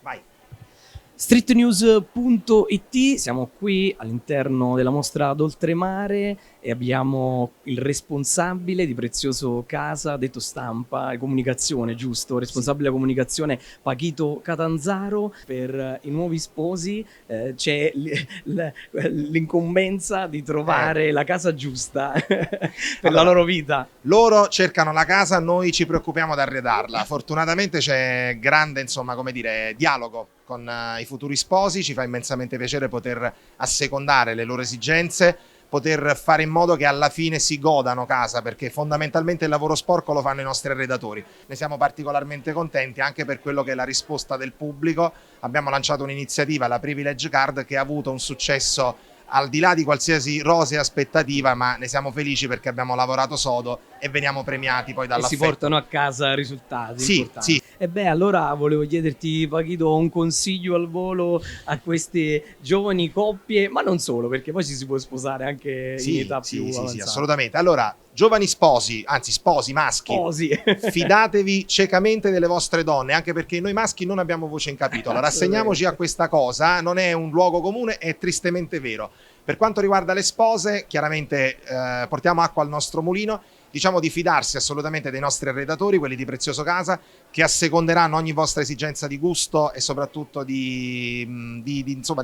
Vai. Streetnews.it, siamo qui all'interno della mostra ad Oltremare e abbiamo il responsabile di Prezioso Casa, detto stampa e comunicazione, giusto? Responsabile della comunicazione Paquito Catanzaro. Per i nuovi sposi c'è l'incombenza di trovare la casa giusta per la loro vita. Loro cercano la casa, noi ci preoccupiamo di arredarla. Fortunatamente c'è grande, insomma, come dire, dialogo con i futuri sposi, ci fa immensamente piacere poter assecondare le loro esigenze, poter fare in modo che alla fine si godano casa, perché fondamentalmente il lavoro sporco lo fanno i nostri arredatori. Ne siamo particolarmente contenti anche per quello che è la risposta del pubblico. Abbiamo lanciato un'iniziativa, la Privilege Card, che ha avuto un successo al di là di qualsiasi rosea aspettativa, ma ne siamo felici perché abbiamo lavorato sodo e veniamo premiati poi dall'affetto. E si portano a casa risultati importanti. Sì. E beh, allora volevo chiederti, Paquito, un consiglio al volo a queste giovani coppie, ma non solo, perché poi ci si può sposare anche in età più avanzata. Sì, assolutamente. Allora, giovani sposi, anzi sposi maschi, fidatevi ciecamente delle vostre donne, anche perché noi maschi non abbiamo voce in capitolo. Rassegniamoci a questa cosa, non è un luogo comune, è tristemente vero. Per quanto riguarda le spose, chiaramente portiamo acqua al nostro mulino. Diciamo di fidarsi assolutamente dei nostri arredatori, quelli di Prezioso Casa, che asseconderanno ogni vostra esigenza di gusto e soprattutto di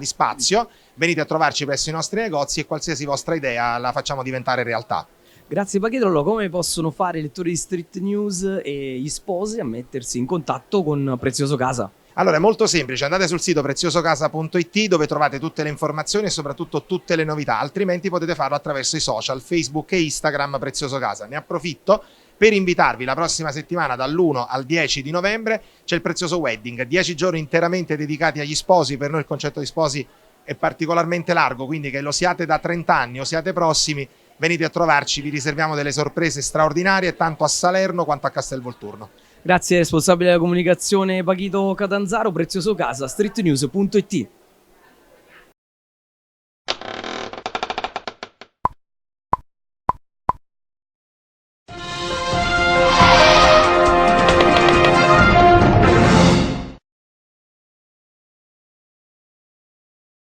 spazio. Venite a trovarci presso i nostri negozi e qualsiasi vostra idea la facciamo diventare realtà. Grazie Paquito. Allora, come possono fare i lettori di Street News e gli sposi a mettersi in contatto con Prezioso Casa? Allora è molto semplice, andate sul sito preziosocasa.it dove trovate tutte le informazioni e soprattutto tutte le novità, altrimenti potete farlo attraverso i social, Facebook e Instagram Prezioso Casa. Ne approfitto per invitarvi la prossima settimana dall'1 al 10 di novembre, c'è il Prezioso Wedding, 10 giorni interamente dedicati agli sposi. Per noi il concetto di sposi è particolarmente largo, quindi che lo siate da 30 anni o siate prossimi, venite a trovarci, vi riserviamo delle sorprese straordinarie tanto a Salerno quanto a Castelvolturno. Grazie responsabile della comunicazione Paquito Catanzaro, Prezioso Casa, streetnews.it.